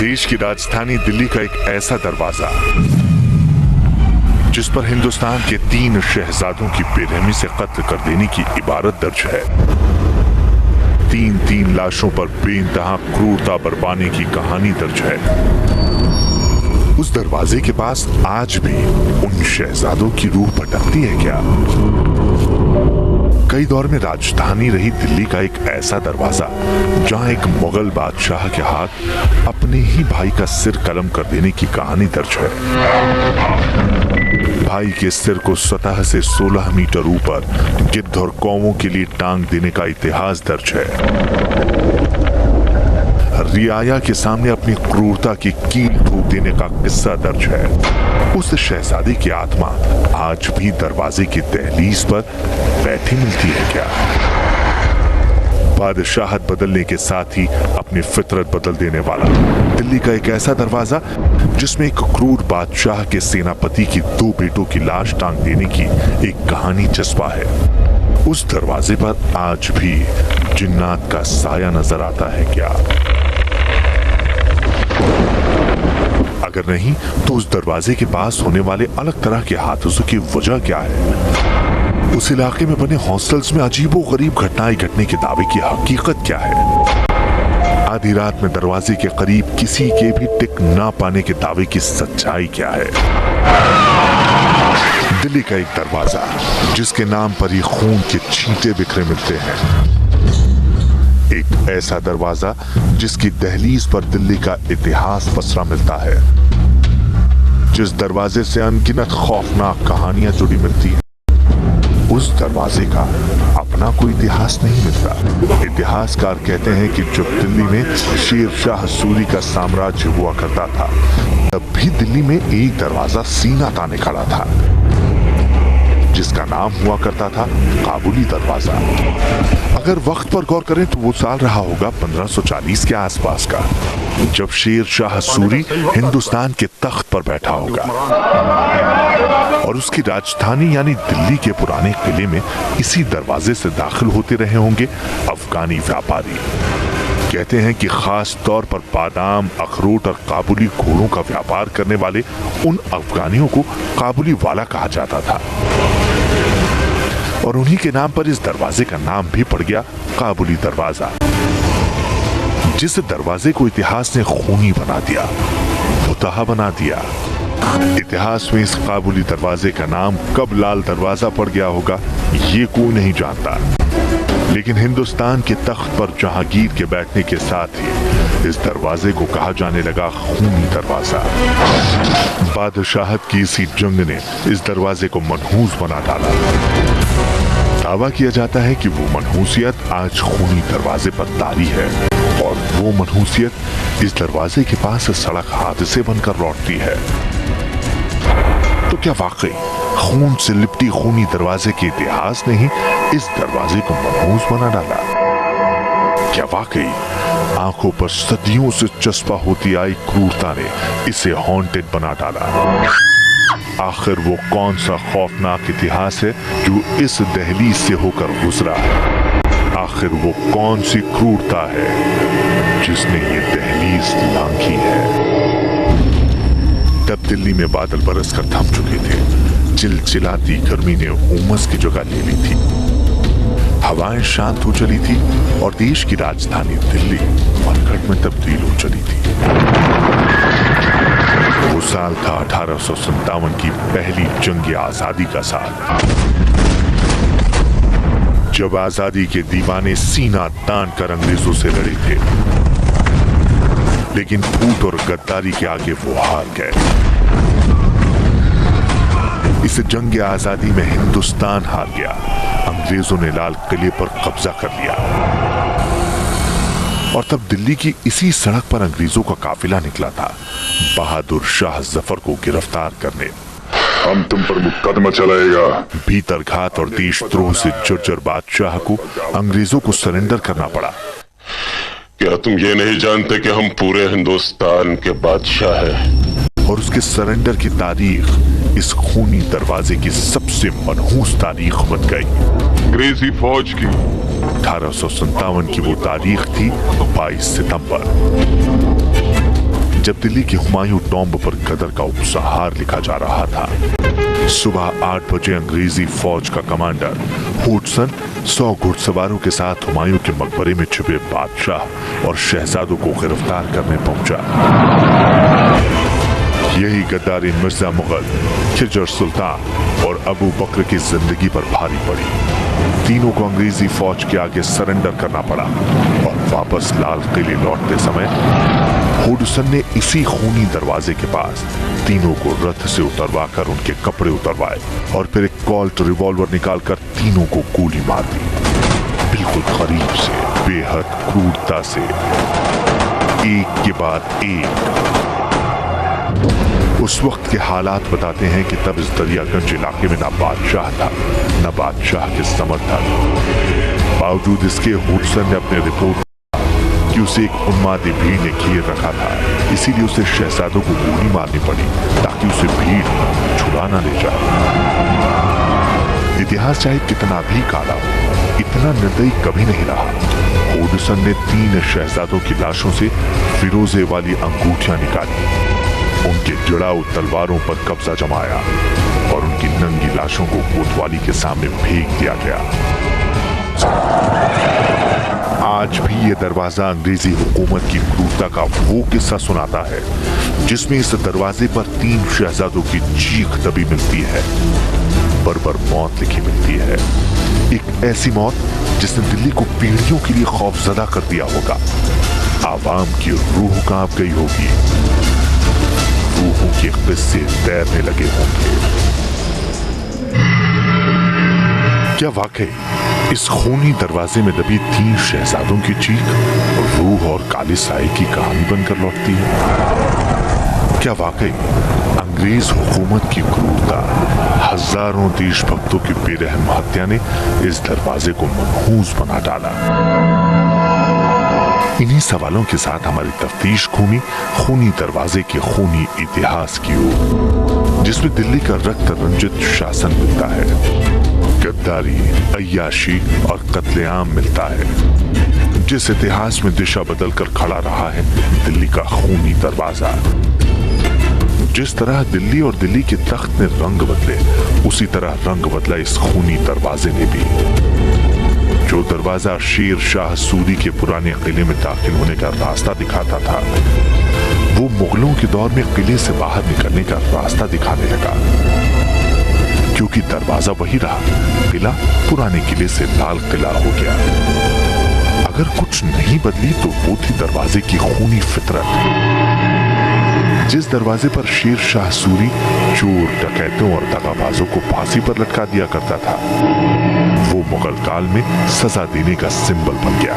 देश की राजधानी दिल्ली का एक ऐसा दरवाजा जिस पर हिंदुस्तान के 3 शहजादों की बेरहमी से कत्ल कर देने की इबारत दर्ज है। 3 लाशों पर बेइंतहा क्रूरता बरपाने की कहानी दर्ज है। उस दरवाजे के पास आज भी उन शहजादों की रूह भटकती है क्या? कई दौर में राजधानी रही दिल्ली का एक ऐसा दरवाजा जहां एक मुगल बादशाह के हाथ अपने ही भाई का सिर कलम कर देने की कहानी दर्ज है। भाई के सिर को सतह से 16 मीटर ऊपर गिद्ध और कौवों के लिए टांग देने का इतिहास दर्ज है। रियाया के सामने अपनी क्रूरता की कील ठोक देने का किस्सा दर्ज है। उस शहजादी की आत्मा आज भी दरवाजे की दहलीज पर बैठी मिलती है क्या? बादशाहत बदलने के साथ ही अपनी फितरत बदल देने वाला दिल्ली का एक ऐसा दरवाजा जिसमें एक क्रूर बादशाह के सेनापति की 2 बेटों की लाश टांग देने की एक कहानी जज्बा है। उस दरवाजे पर आज भी जिन्नात का साया नजर आता है क्या? अगर नहीं तो उस दरवाजे के पास होने वाले अलग तरह के हादसों की वजह क्या है? उस इलाके में बने हॉस्टल्स में अजीबो गरीब घटनाएं घटने के दावे की हकीकत क्या है? आधी रात में दरवाजे के करीब किसी के भी टिक ना पाने के दावे की सच्चाई क्या है? दिल्ली का एक दरवाजा जिसके नाम पर ही खून के छींटे बिखरे मिलते हैं। एक ऐसा दरवाजा जिसकी दहलीज पर दिल्ली का इतिहास पसरा मिलता है। जिस दरवाजे से अनगिनत खौफनाक कहानियां जुड़ी मिलती हैं, उस दरवाजे का अपना कोई इतिहास नहीं मिलता। इतिहासकार कहते हैं कि जब दिल्ली में शेर शाह सूरी का साम्राज्य हुआ करता था, तब भी दिल्ली में एक दरवाजा सीना ताने खड़ा था जिसका नाम हुआ करता था काबुली दरवाजा। अगर वक्त पर गौर करें तो वो साल रहा होगा 1540 के आसपास का, जब शेर शाह सूरी हिंदुस्तान के तख्त पर बैठा होगा और उसकी राजधानी यानी दिल्ली के पुराने किले में इसी दरवाजे से दाखिल होते रहे होंगे अफगानी व्यापारी। कहते हैं कि खास तौर पर बादाम, अखरोट और काबुली घोड़ों का व्यापार करने वाले उन अफगानियों को काबुली वाला कहा जाता था और उन्हीं के नाम पर इस दरवाजे का नाम भी पड़ गया काबुली दरवाजा। जिस दरवाजे को इतिहास ने खूनी बना दिया, मुतहा बना दिया। इतिहास में इस काबुली दरवाजे का नाम कब लाल दरवाजा पड़ गया होगा ये कोई नहीं जानता, लेकिन हिंदुस्तान के तख्त पर जहांगीर के बैठने के साथ ही इस दरवाजे को कहा जाने लगा खूनी दरवाजा। बादशाहत की इसी जंग ने इस दरवाजे को मनहूस बना डाला। दावा किया जाता है कि वो मनहूसियत आज खूनी दरवाजे पर तारी है और वो मनहूसियत इस दरवाजे के पास सड़क हादसे बनकर लौटती है। तो क्या वाकई खून से लिपटी खूनी दरवाजे के इतिहास ने ही इस दरवाजे को मनहूस बना डाला? क्या वाकई आंखों पर सदियों से चस्पा होती आई क्रूरता ने इसे हॉन्टेड बना डाला? आखिर वो कौन सा खौफनाक इतिहास है जो इस दहलीज से होकर गुजरा है? आखिर वो कौन सी क्रूरता है जिसने ये दहलीज लांघी है? तब दिल्ली में बादल बरसकर थम चुके थे। चिलचिलाती गर्मी ने उमस की जगह ले ली थी। हवाएं शांत हो चली थी और देश की राजधानी दिल्ली पनघट में तब्दील हो चली थी। वो साल था 1857 की पहली जंग आजादी का साल, जब आजादी के दीवाने सीना तान कर अंग्रेजों से लड़े थे, लेकिन फूट और गद्दारी के आगे वो हार गए। इस जंग आजादी में हिंदुस्तान हार गया। अंग्रेजों ने लाल किले पर कब्जा कर लिया और तब दिल्ली की इसी सड़क पर अंग्रेजों का काफिला निकला था बहादुर शाह जफर को गिरफ्तार करने। हम तुम पर मुकदमा चलाएगा। भीतरघात और देशद्रोह से जर्जर बादशाह को अंग्रेजों को सरेंडर करना पड़ा। क्या तुम ये नहीं जानते कि हम पूरे हिंदुस्तान के बादशाह हैं? और उसके सरेंडर की तारीख इस खूनी दरवाजे की सबसे मनहूस तारीख बन गई। अंग्रेजी फौज की 1857 की वो तारीख थी 22 सितंबर। जब दिल्ली के हुमायूं टॉम्ब पर गदर का उपसंहार लिखा जा रहा था। सुबह 8 बजे अंग्रेजी फौज का कमांडर हुडसन 100 घुड़सवारों के साथ हुमायूं के मकबरे में छिपे बादशाह और शहजादों को गिरफ्तार करने पहुंचा। यही गद्दारी मिर्जा मुगल, खिजर सुल्तान और अबू बकर की जिंदगी पर भारी पड़ी। तीनों को अंग्रेजी फौज के आगे सरेंडर करना पड़ा और वापस लाल किले लौटते समय हुडसन ने इसी खूनी दरवाजे के पास तीनों को रथ से उतरवाकर उनके कपड़े उतरवाए और फिर एक कॉल्ट रिवॉल्वर निकालकर तीनों को गोली मार दी। बिल्कुल करीब से, बेहद क्रूरता से, एक के बाद एक। उस वक्त के हालात बताते हैं कि तब इस दरियागंज इलाके में ना बादशाह था, ना बादशाह के समर्थक। बावजूद इसके हुडसन ने अपने रिपोर्ट कि उसे एक उन्मादी भीड़ ने घेर रखा था, इसीलिए उसे शहजादों को गोली मारनी पड़ी ताकि उसे भीड़ छुड़ा ना ले जाए। इतिहास चाहे कितना भी काला हो, इतना निर्दयी कभी नहीं रहा। हुडसन ने 3 शहजादों की लाशों से फिरोजे वाली अंगूठियां निकाली, उनके जुड़ाऊ तलवारों पर कब्जा जमाया और उनकी नंगी लाशों को कोतवाली के सामने फेंक दिया गया। आज भी ये दरवाजा अंग्रेजी हुकूमत की क्रूरता का वो किस्सा सुनाता है जिसमें इस दरवाजे पर 3 शहजादों की चीख दबी मिलती है, बर्बर मौत लिखी मिलती है। एक ऐसी मौत जिसने दिल्ली को पीढ़ियों के लिए खौफजदा कर दिया होगा। आवाम की रूह कांप गई होगी, रूहों के किस्से तैरने लगे होंगे। क्या वाकई इस खूनी दरवाजे में दबी 3 शहजादों की चीख रूह और काले साए की कहानी बनकर लौटती है? क्या वाकई अंग्रेज हुकूमत की क्रूरता, हजारों देशभक्तों की बेरहम हत्या ने इस दरवाजे को मनहूस बना डाला? इन्हीं सवालों के साथ हमारी तफ्तीश खूनी दरवाजे के खूनी इतिहास की ओर, जिसमें दिल्ली का रक्त रंजित शासन मिलता है, गद्दारी, अय्याशी और कत्लेआम मिलता है। जिस इतिहास में दिशा बदलकर खड़ा रहा है दिल्ली का खूनी दरवाजा। जिस तरह दिल्ली और दिल्ली के तख्त ने रंग बदले, उसी तरह रंग बदला इस खूनी दरवाजे ने भी। जो दरवाजा शेर शाह सूरी के पुराने किले में दाखिल होने का रास्ता दिखाता था, वो मुगलों के दौर में किले से बाहर निकलने का रास्ता दिखाने लगा। क्योंकि दरवाजा वही रहा, किला पुराने किले से लाल किला हो गया। अगर कुछ नहीं बदली तो वो थी दरवाजे की खूनी फितरत। जिस दरवाजे पर शेर शाह सूरी चोर, डकैतों और दगाबाजों को फांसी पर लटका दिया करता था, वो मुगल काल में सजा देने का सिंबल बन गया।